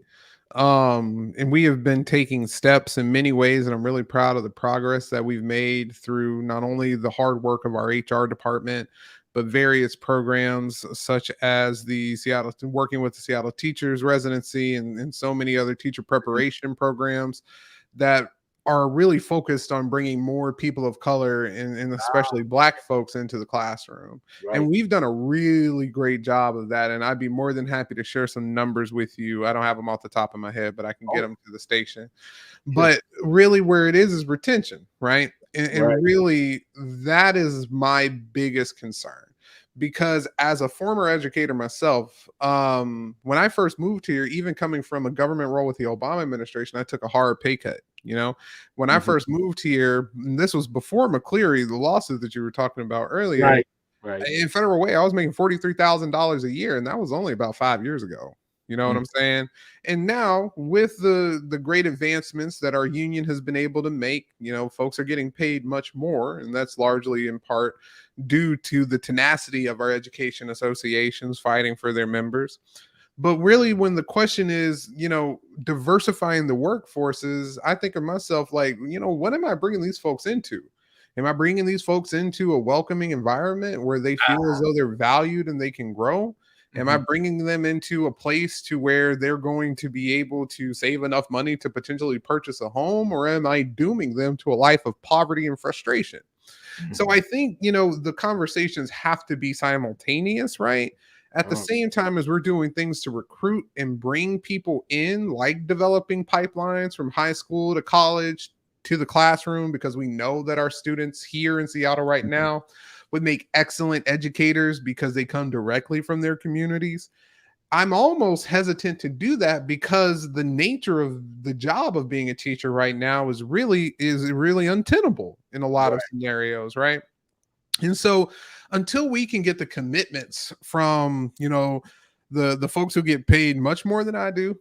And we have been taking steps in many ways, and I'm really proud of the progress that we've made through not only the hard work of our HR department, but various programs such as working with the Seattle Teachers Residency and so many other teacher preparation programs that are really focused on bringing more people of color and especially Black folks into the classroom. Right. And we've done a really great job of that. And I'd be more than happy to share some numbers with you. I don't have them off the top of my head, but I can get them to the station. But really where it is retention, right? And really that is my biggest concern. Because as a former educator myself, when I first moved here, even coming from a government role with the Obama administration, I took a hard pay cut. When I first moved here, and this was before McCleary, the lawsuit that you were talking about earlier. Right. In federal way, I was making $43,000 a year, and that was only about 5 years ago. You know what I'm saying? And now with the great advancements that our union has been able to make, folks are getting paid much more. And that's largely in part due to the tenacity of our education associations fighting for their members. But really, when the question is, diversifying the workforces, I think of myself like, what am I bringing these folks into? Am I bringing these folks into a welcoming environment where they feel as though they're valued and they can grow? Am I bringing them into a place to where they're going to be able to save enough money to potentially purchase a home, or am I dooming them to a life of poverty and frustration? So I think, the conversations have to be simultaneous, right? At the same time as we're doing things to recruit and bring people in, like developing pipelines from high school to college to the classroom, because we know that our students here in Seattle right now would make excellent educators because they come directly from their communities. I'm almost hesitant to do that because the nature of the job of being a teacher right now is really untenable in a lot of scenarios, right? And so until we can get the commitments from, the folks who get paid much more than I do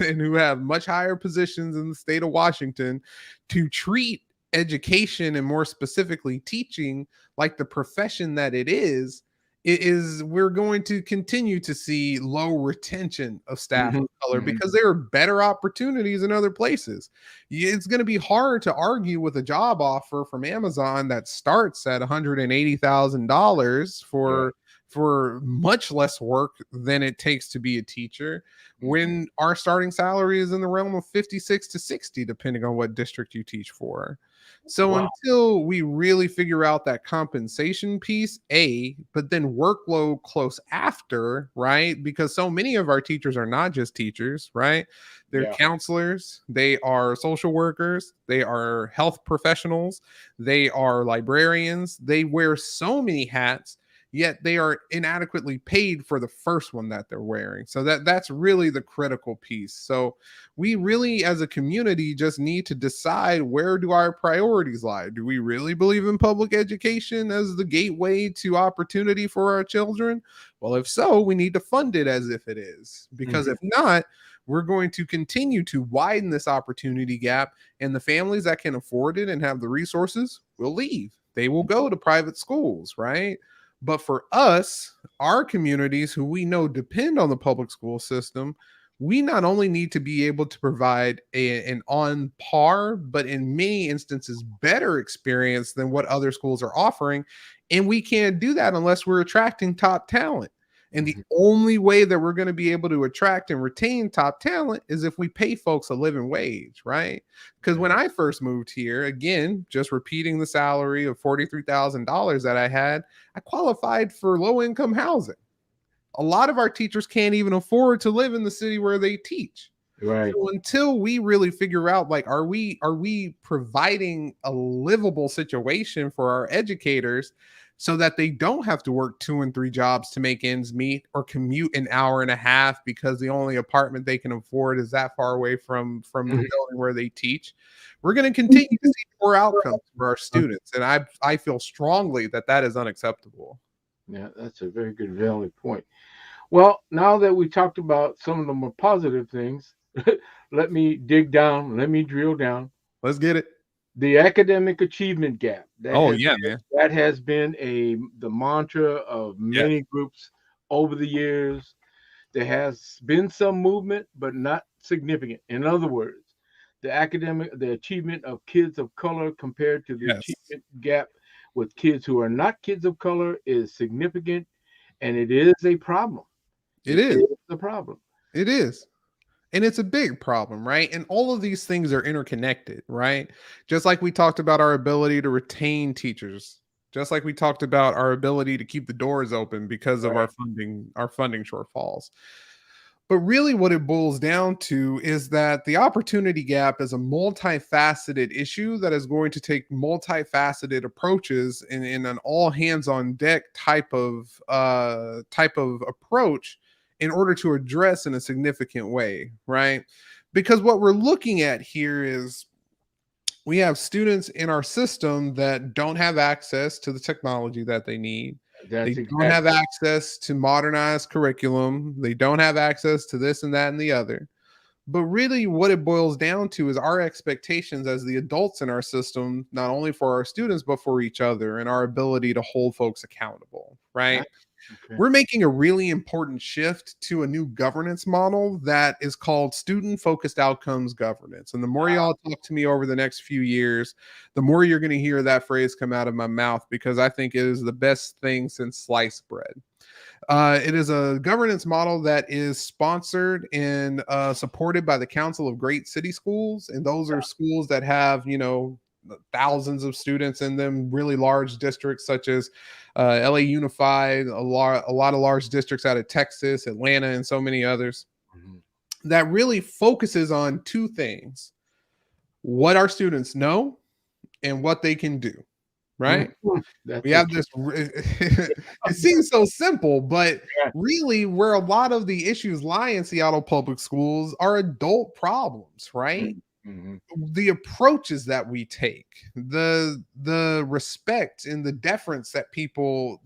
and who have much higher positions in the state of Washington to treat education, and more specifically teaching, like the profession that it is, we're going to continue to see low retention of staff of color because there are better opportunities in other places. It's going to be hard to argue with a job offer from Amazon that starts at $180,000 for much less work than it takes to be a teacher, when our starting salary is in the realm of 56 to 60, depending on what district you teach for. So until we really figure out that compensation piece, but then workload close after, right? Because so many of our teachers are not just teachers, right? They're counselors, they are social workers, they are health professionals, they are librarians, they wear so many hats, yet they are inadequately paid for the first one that they're wearing. So that's really the critical piece. So we really, as a community, just need to decide, where do our priorities lie? Do we really believe in public education as the gateway to opportunity for our children? Well, if so, we need to fund it as if it is, because if not, we're going to continue to widen this opportunity gap, and the families that can afford it and have the resources will leave. They will go to private schools, right? But for us, our communities who we know depend on the public school system, we not only need to be able to provide an on par, but in many instances better experience than what other schools are offering. And we can't do that unless we're attracting top talent. And the only way that we're going to be able to attract and retain top talent is if we pay folks a living wage, right? Because when I first moved here, again, just repeating the salary of $43,000 that I had, I qualified for low-income housing. A lot of our teachers can't even afford to live in the city where they teach. Right. So until we really figure out, like, are we providing a livable situation for our educators so that they don't have to work 2 and 3 jobs to make ends meet or commute an hour and a half because the only apartment they can afford is that far away from the building where they teach, we're going to continue to see poor outcomes for our students. And I feel strongly that that is unacceptable. Yeah, that's a very good, valid point. Well, now that we talked about some of the more positive things, let me dig down. Let me drill down. Let's get it. The academic achievement gap. Man. That has been the mantra of many groups over the years. There has been some movement, but not significant. In other words, the achievement of kids of color compared to the achievement gap with kids who are not kids of color is significant, and it is a problem. It is a problem. It is. And it's a big problem, right? And all of these things are interconnected, right? Just like we talked about our ability to retain teachers, just like we talked about our ability to keep the doors open because of our funding shortfalls. But really what it boils down to is that the opportunity gap is a multifaceted issue that is going to take multifaceted approaches in an all hands on deck type of approach in order to address in a significant way, right? Because what we're looking at here is we have students in our system that don't have access to the technology that they need. They don't have access to modernized curriculum. They don't have access to this and that and the other. But really what it boils down to is our expectations as the adults in our system, not only for our students, but for each other and our ability to hold folks accountable, right? Okay. We're making a really important shift to a new governance model that is called student-focused outcomes governance. And the more y'all talk to me over the next few years, the more you're going to hear that phrase come out of my mouth, because I think it is the best thing since sliced bread. It is a governance model that is sponsored and supported by the Council of Great City Schools. And those are schools that have, thousands of students in them, really large districts such as LA Unified, a lot of large districts out of Texas, Atlanta, and so many others, that really focuses on two things: what our students know and what they can do, right? We have this, it seems so simple, but really where a lot of the issues lie in Seattle public schools are adult problems, right? The approaches that we take, the respect and the deference that people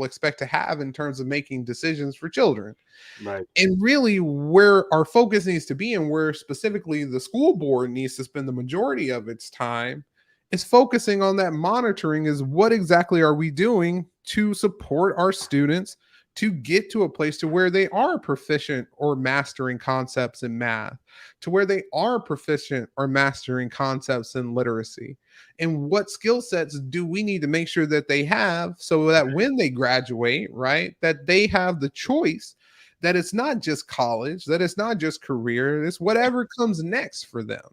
expect to have in terms of making decisions for children, right? And really where our focus needs to be, and where specifically the school board needs to spend the majority of its time, is focusing on that monitoring. Is what exactly are we doing to support our students to get to a place to where they are proficient or mastering concepts in math, to where they are proficient or mastering concepts in literacy, and what skill sets do we need to make sure that they have so that when they graduate, right, that they have the choice, that it's not just college, that it's not just career, it's whatever comes next for them,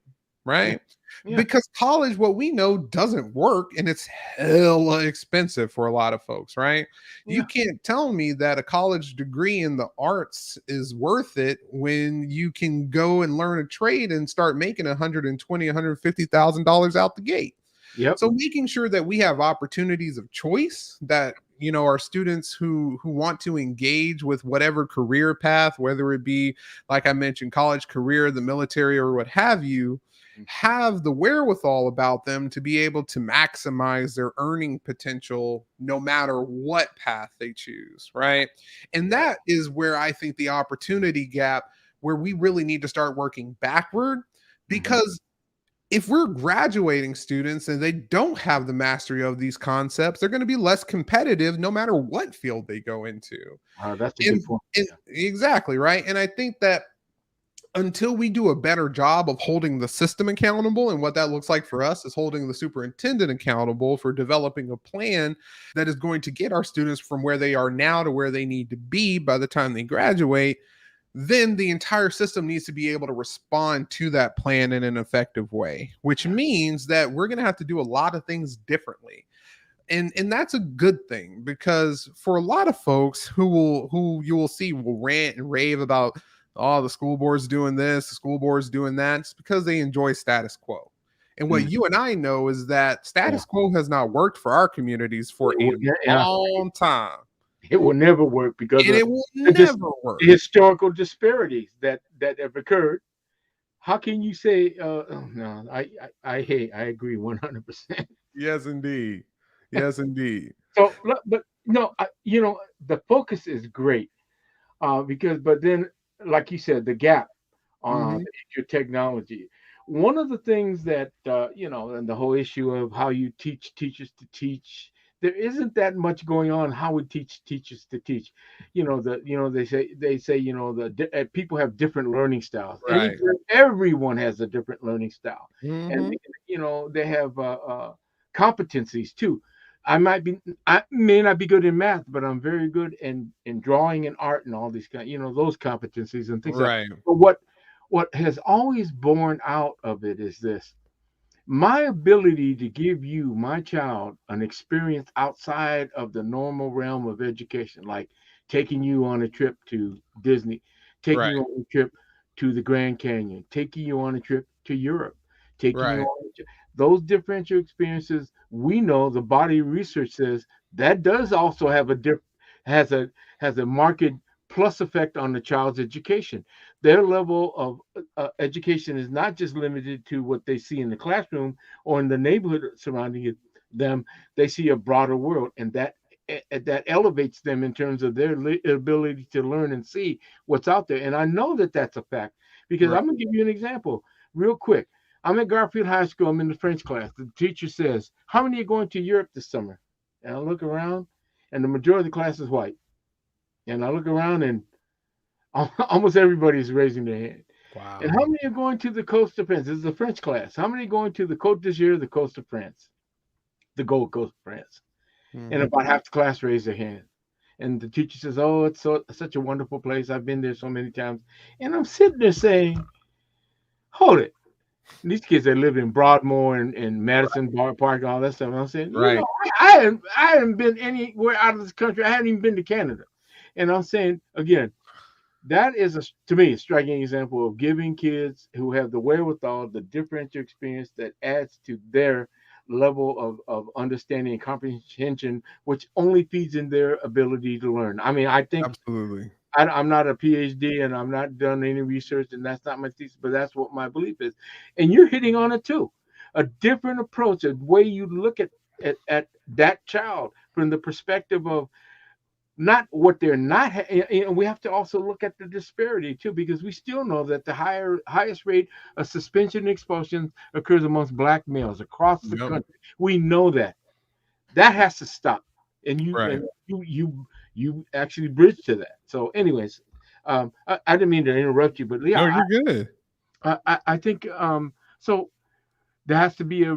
right? Because college, what we know, doesn't work, and it's hella expensive for a lot of folks, right? You can't tell me that a college degree in the arts is worth it when you can go and learn a trade and start making $120,000, $150,000 out the gate. So making sure that we have opportunities of choice, that our students who want to engage with whatever career path, whether it be, like I mentioned, college, career, the military, or what have you, have the wherewithal about them to be able to maximize their earning potential no matter what path they choose, right? And that is where I think the opportunity gap, where we really need to start working backward, because if we're graduating students and they don't have the mastery of these concepts, they're going to be less competitive no matter what field they go into. That's a good point. Exactly, right? And I think that until we do a better job of holding the system accountable, and what that looks like for us is holding the superintendent accountable for developing a plan that is going to get our students from where they are now to where they need to be by the time they graduate, then the entire system needs to be able to respond to that plan in an effective way, which means that we're going to have to do a lot of things differently. And that's a good thing, because for a lot of folks who you will see will rant and rave about, oh, the school board's doing this, the school board's doing that, it's because they enjoy status quo. And what you and I know is that status quo has not worked for our communities for a long time. It will never work because it will never work. The historical disparities that have occurred. How can you say? No, I agree 100%. Yes, indeed. Yes, indeed. So, but no, the focus is great but then, like you said, the gap on your technology. One of the things that and the whole issue of how you teach teachers to teach. There isn't that much going on how we teach teachers to teach. They say people have different learning styles. Right. Everyone has a different learning style, and they have competencies too. I may not be good in math, but I'm very good in drawing and art and all these kind, those competencies and things like that. But what has always borne out of it is this. My ability to give you, my child, an experience outside of the normal realm of education, like taking you on a trip to Disney, taking you on a trip to the Grand Canyon, taking you on a trip to Europe, taking you on those differential experiences. We know the body of research says that does also have has a marked plus effect on the child's education. Their level of education is not just limited to what they see in the classroom or in the neighborhood surrounding them. They see a broader world, and that elevates them in terms of their ability to learn and see what's out there. And I know that that's a fact, because I'm going to give you an example real quick. I'm at Garfield High School. I'm in the French class. The teacher says, "How many are going to Europe this summer?" And I look around, and the majority of the class is white. And I look around, and almost everybody's raising their hand. Wow. And how many are going to the coast of France? This is a French class. How many are going to the Côte d'Azur, the coast of France? The Gold Coast of France. And about half the class raised their hand. And the teacher says, "Oh, it's such a wonderful place. I've been there so many times." And I'm sitting there saying, hold it. These kids that live in Broadmoor and Madison Park and all that stuff. And I'm saying, I haven't been anywhere out of this country. I haven't even been to Canada. And I'm saying, again, that is, to me, a striking example of giving kids who have the wherewithal, the differential experience that adds to their level of understanding and comprehension, which only feeds in their ability to learn. I mean, I think absolutely. I'm not a PhD, and I'm not done any research, and that's not my thesis, but that's what my belief is. And you're hitting on it too. A different approach, a way you look at that child from the perspective of not what they're not. And we have to also look at the disparity too, because we still know that the highest rate of suspension and expulsion occurs amongst Black males across the country. We know that. That has to stop. And you actually bridge to that. So, anyways, I didn't mean to interrupt you, but yeah, no, you're good. I think so. There has to be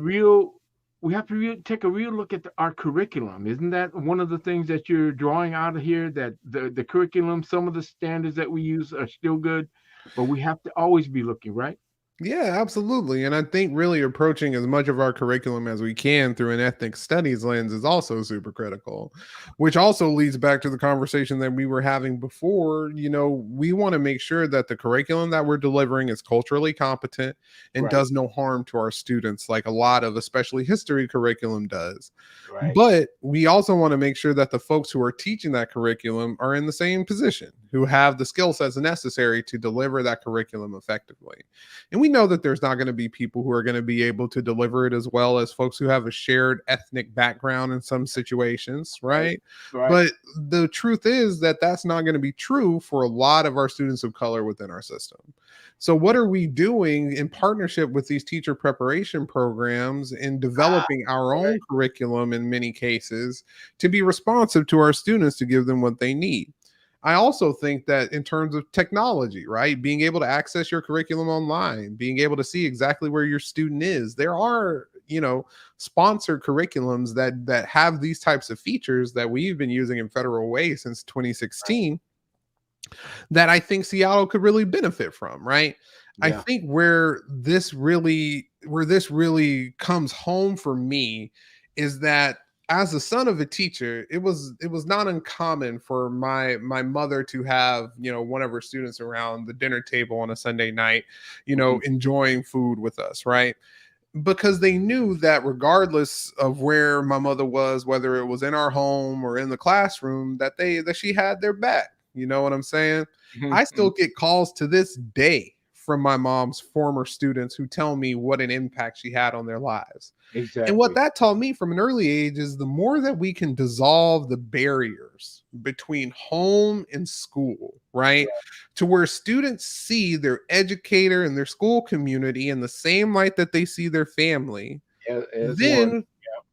we have to take a real look at our curriculum. Isn't that one of the things that you're drawing out of here? That the curriculum, some of the standards that we use are still good, but we have to always be looking, right? Yeah, absolutely. And I think really approaching as much of our curriculum as we can through an ethnic studies lens is also super critical, which also leads back to the conversation that we were having before. We want to make sure that the curriculum that we're delivering is culturally competent and does no harm to our students, like a lot of especially history curriculum does. Right. But we also want to make sure that the folks who are teaching that curriculum are in the same position, who have the skill sets necessary to deliver that curriculum effectively. And we know that there's not going to be people who are going to be able to deliver it as well as folks who have a shared ethnic background in some situations, right? But the truth is that that's not going to be true for a lot of our students of color within our system. So what are we doing in partnership with these teacher preparation programs in developing our own curriculum in many cases to be responsive to our students to give them what they need? I also think that in terms of technology, right, being able to access your curriculum online, being able to see exactly where your student is, there are, sponsored curriculums that have these types of features that we've been using in Federal Way since 2016 that I think Seattle could really benefit from, right? Yeah. I think where this really comes home for me is that as the son of a teacher, it was not uncommon for my mother to have, one of her students around the dinner table on a Sunday night, enjoying food with us, right? Because they knew that regardless of where my mother was, whether it was in our home or in the classroom, that she had their back. You know what I'm saying? Mm-hmm. I still get calls to this day from my mom's former students who tell me what an impact she had on their lives. Exactly. And what that taught me from an early age is the more that we can dissolve the barriers between home and school, right? Yeah. To where students see their educator and their school community in the same light that they see their family, then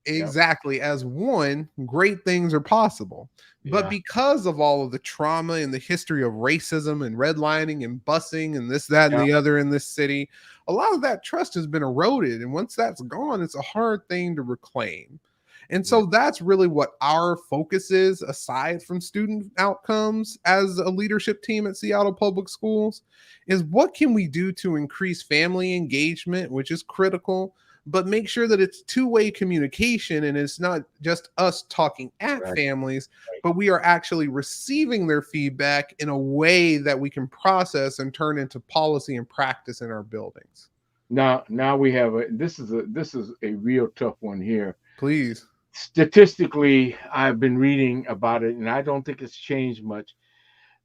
exactly as one, great things are possible. But because of all of the trauma and the history of racism and redlining and busing and this, that, and the other in this city, a lot of that trust has been eroded. And once that's gone, it's a hard thing to reclaim. And so that's really what our focus is, aside from student outcomes as a leadership team at Seattle Public Schools, is what can we do to increase family engagement, which is critical, but make sure that it's two-way communication and it's not just us talking at families, but we are actually receiving their feedback in a way that we can process and turn into policy and practice in our buildings. Now we have this is a real tough one here. Please. Statistically, I've been reading about it, and I don't think it's changed much.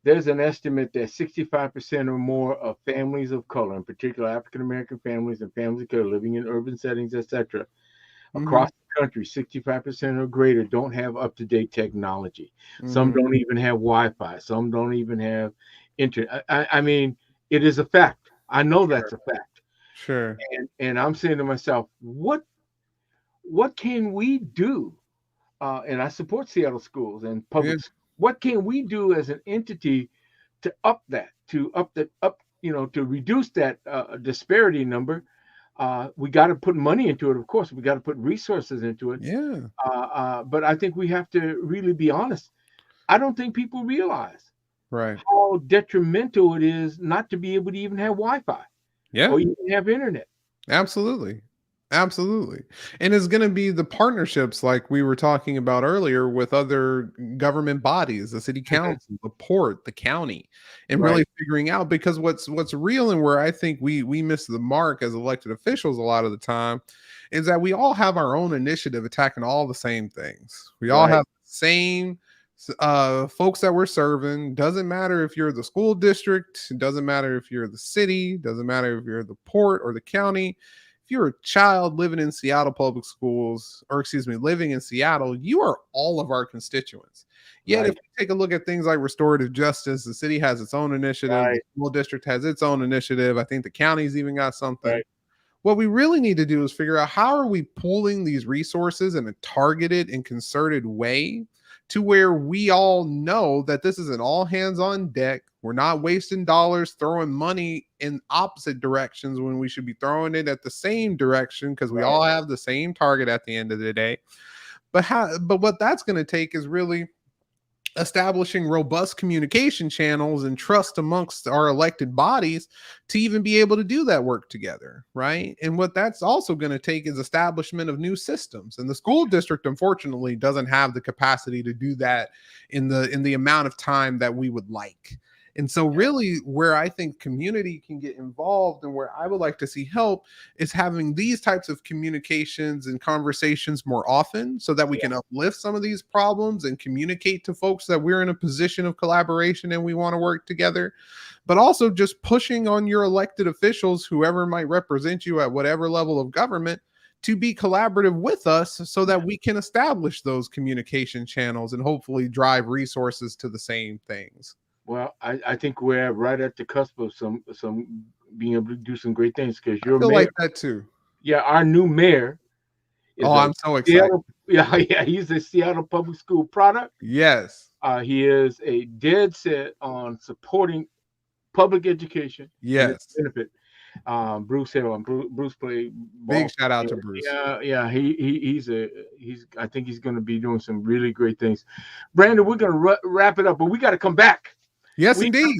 There's an estimate that 65% or more of families of color, in particular African-American families and families of color living in urban settings, etc., across the country, 65% or greater don't have up-to-date technology. Some don't even have Wi-Fi. Some don't even have internet. I mean, it is a fact. I know that's a fact. Sure. And I'm saying to myself, what can we do? And I support Seattle schools and public schools. What can we do as an entity to to reduce that disparity number? We got to put money into it, of course. We got to put resources into it. Yeah. But I think we have to really be honest. I don't think people realize right how detrimental it is not to be able to even have Wi-Fi. Yeah. Or even have internet. Absolutely. Absolutely. And it's going to be the partnerships like we were talking about earlier with other government bodies, the city council, the port, the county, and really figuring out, because what's real and where I think we miss the mark as elected officials a lot of the time is that we all have our own initiative attacking all the same things. We all have the same folks that we're serving. Doesn't matter if you're the school district, doesn't matter if you're the city, doesn't matter if you're the port or the county. If you're a child living in Seattle Public Schools, living in Seattle, you are all of our constituents. Yet if we take a look at things like restorative justice, the city has its own initiative, the school district has its own initiative. I think the county's even got something. What we really need to do is figure out how are we pooling these resources in a targeted and concerted way to where we all know that this is an all hands on deck. We're not wasting dollars throwing money in opposite directions when we should be throwing it at the same direction, because we all have the same target at the end of the day. But what that's going to take is really establishing robust communication channels and trust amongst our elected bodies to even be able to do that work together, right? And what that's also going to take is establishment of new systems. And the school district, unfortunately, doesn't have the capacity to do that in the amount of time that we would like. And so really where I think community can get involved and where I would like to see help is having these types of communications and conversations more often so that we can uplift some of these problems and communicate to folks that we're in a position of collaboration and we want to work together. But also just pushing on your elected officials, whoever might represent you at whatever level of government, to be collaborative with us so that we can establish those communication channels and hopefully drive resources to the same things. Well, I think we're right at the cusp of some being able to do some great things because you're I feel like that too. Yeah, our new mayor. I'm so excited. He's a Seattle Public School product. Yes. He is a dead set on supporting public education. Yes. Benefit. Bruce Hill and Bruce played ball. Big shout out to Bruce. Yeah. He's I think he's going to be doing some really great things. Brandon, we're going to wrap it up, but we got to come back. Yes, indeed.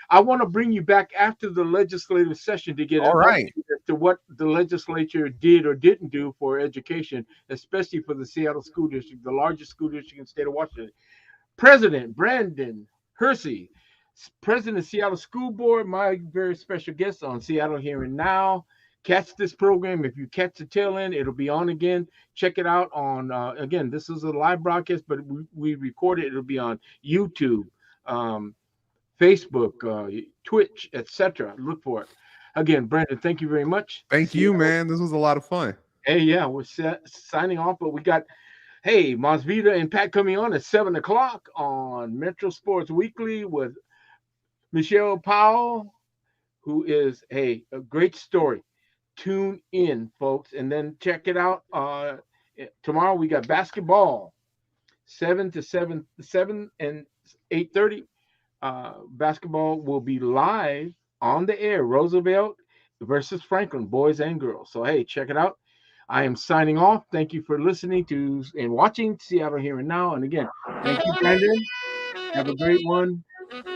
I want to bring you back after the legislative session to get all right as to what the legislature did or didn't do for education, especially for the Seattle School District, the largest school district in the state of Washington. President Brandon Hersey, President of Seattle School Board, my very special guest on Seattle Here and Now. Catch this program. If you catch the tail end, it'll be on again. Check it out on, again, this is a live broadcast, but we record it. It'll be on YouTube, Facebook, Twitch, etc. Look for it. Again, Brandon, thank you very much. Thank you, man. This was a lot of fun. Hey, yeah, we're signing off, but we got, Masvita and Pat coming on at 7 o'clock on Metro Sports Weekly with Michelle Powell, who is a great story. Tune in, folks, and then check it out. Tomorrow we got basketball, 7 and 8:30. Basketball will be live on the air. Roosevelt versus Franklin, boys and girls. So hey, check it out. I am signing off. Thank you for listening to and watching Seattle Here and Now. And again, thank you, Brandon. Have a great one.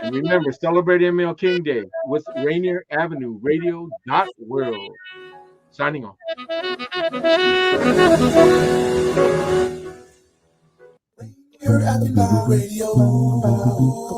And remember, celebrate ML King Day with Rainier Avenue Radio .world. Signing off. Rainier Avenue Radio.